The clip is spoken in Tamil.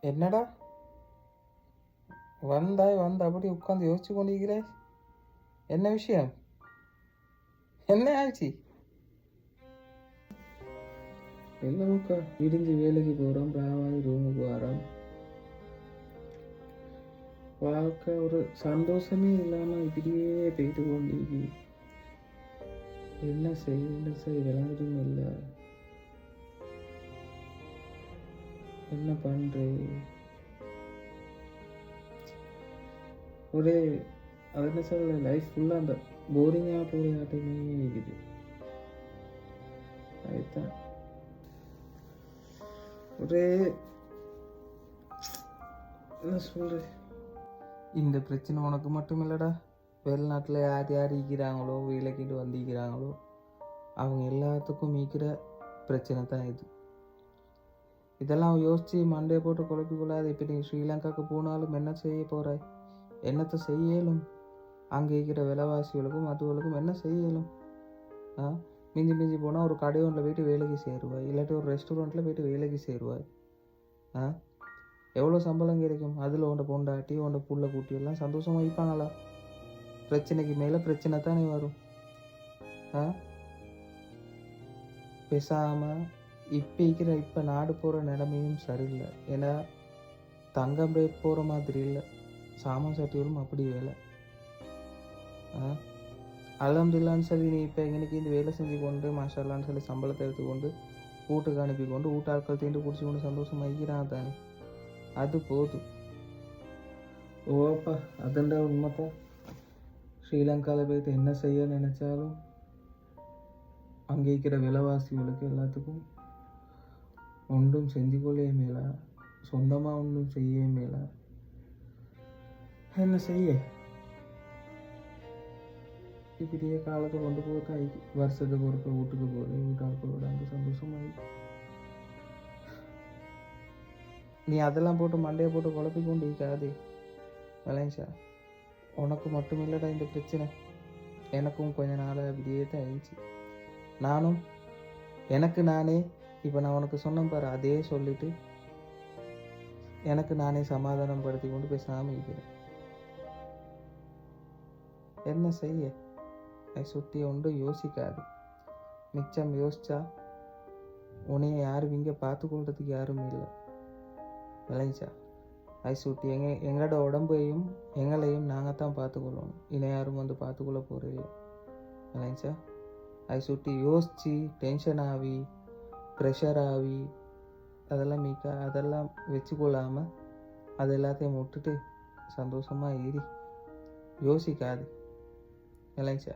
என்னடா வந்தாய் அப்படி உட்காந்து யோசிச்சு கொண்டிருக்கிறாய்? என்ன விஷயம்? என்ன ஆச்சு? எல்லாமுக்கா விடிஞ்சு வேலைக்கு போகிறோம், ராவாய் ரூமுக்கு வரோம். வாழ்க்கை ஒரு சந்தோஷமே இல்லாமல் இப்படியே போயிட்டு கொண்டிருக்கு. என்ன செய்ய விளங்குதும் இல்லை. என்ன பண்ணுறேன்? ஒரே அது என்ன சொல்ல, லைஃப் ஃபுல்லாக அந்த போரிங்காக போகிற ஆட்டையுமே இருக்குது. அதுதான் ஒரே என்ன சொல்கிறேன். இந்த பிரச்சனை உனக்கு மட்டும் இல்லைடா. வெளிநாட்டில் யார் யார் இருக்கிறாங்களோ, வேலைக்கிட்டு வந்திருக்கிறாங்களோ, அவங்க எல்லாத்துக்கும் மீக்கிற பிரச்சனை தான் இது. இதெல்லாம் யோசித்து மண்டையை போட்டு குழப்பிக்கொள்ளாது. இப்போ நீ ஸ்ரீலங்காவுக்கு போனாலும் என்ன செய்ய போகிறாய்? என்னத்தை செய்யலும்? அங்கே இருக்கிற விலைவாசிகளுக்கும் மற்றவர்களுக்கும் என்ன செய்யலும்? மிஞ்சி போனால் ஒரு கடை ஒன்றில் போய்ட்டு வேலைக்கு சேருவாய், இல்லாட்டி ஒரு ரெஸ்டாரண்ட்டில் போய்ட்டு வேலைக்கு சேருவாய். எவ்வளோ சம்பளம் கிடைக்கும்? அதில் உன்ட பொண்டாட்டி உன்ட புள்ள கூட்டி எல்லாம் சந்தோஷமாக வைப்பாங்களா? பிரச்சனைக்கு மேலே பிரச்சனை தானே வரும். பேசாமல் இப்போ நாடு போகிற நிலைமையும் சரியில்லை. ஏன்னா தங்கம் ரேட் போகிற மாதிரி இல்லை, சாமான் சட்டிகளும் அப்படி வேலை. அல்ஹம்துலில்லாஹ்னு சொல்லி நீ இப்போ எங்களுக்கு இந்த வேலை செஞ்சு கொண்டு மாஷால்லான்னு சொல்லி சம்பளத்தை எடுத்துக்கொண்டு வீட்டுக்கு அனுப்பி கொண்டு வீட்டாட்கள் தீண்டு பிடிச்சி கொண்டு சந்தோஷமாக இருக்கிறான் தானே, அது போதும். ஓப்பா அதுண்டா உண்மைதான். ஸ்ரீலங்காவில் போய்ட்டு என்ன செய்ய நினச்சாலும் அங்கே இருக்கிற விலைவாசிகளுக்கு எல்லாத்துக்கும் ஒன்றும் செஞ்சு கொள்ளே மேலா, சொந்தமாக ஒன்றும் செய்ய மேலா. என்ன செய்ய இப்படியே காலத்தை கொண்டு போக வருஷத்துக்கு ஒருக்க வீட்டுக்கு போகிறேன், வீட்டாளர்களோட அங்கே சந்தோஷமாயி. நீ அதெல்லாம் போட்டு மண்டையை போட்டு குழப்பி கொண்டு இருக்காது விளைஞ்சா. உனக்கு மட்டும் இல்லைடா இந்த பிரச்சனை, எனக்கும் கொஞ்ச நாள் அப்படியே தான் ஆயிடுச்சு. நானும் எனக்கு நானே இப்போ நான் உனக்கு சொன்னேன் பாரு, அதே சொல்லிட்டு எனக்கு நானே சமாதானம் படுத்தி கொண்டு பேசாமல் இருக்கிறேன். என்ன செய்ய? சுற்றி ஒன்றும் யோசிக்காது. மிச்சம் யோசிச்சா உன்னைய யாரும் இங்கே பார்த்துக்கொள்றதுக்கு யாரும் இல்லை விளைஞ்சா. அதை சுற்றி எங்களோட உடம்பையும் எங்களையும் நாங்கள் தான் பார்த்துக்கொள்ளணும், இன்னும் யாரும் வந்து பார்த்துக்கொள்ள போகிறதில்ல விளைஞ்சா. அதை சுற்றி யோசித்து டென்ஷன் ஆகி ப்ரெஷர் ஆகி அதெல்லாம் வச்சுக்கொள்ளாமல் அது எல்லாத்தையும் விட்டுட்டு சந்தோஷமாக ஏறி யோசிக்காது விளைஞ்சா.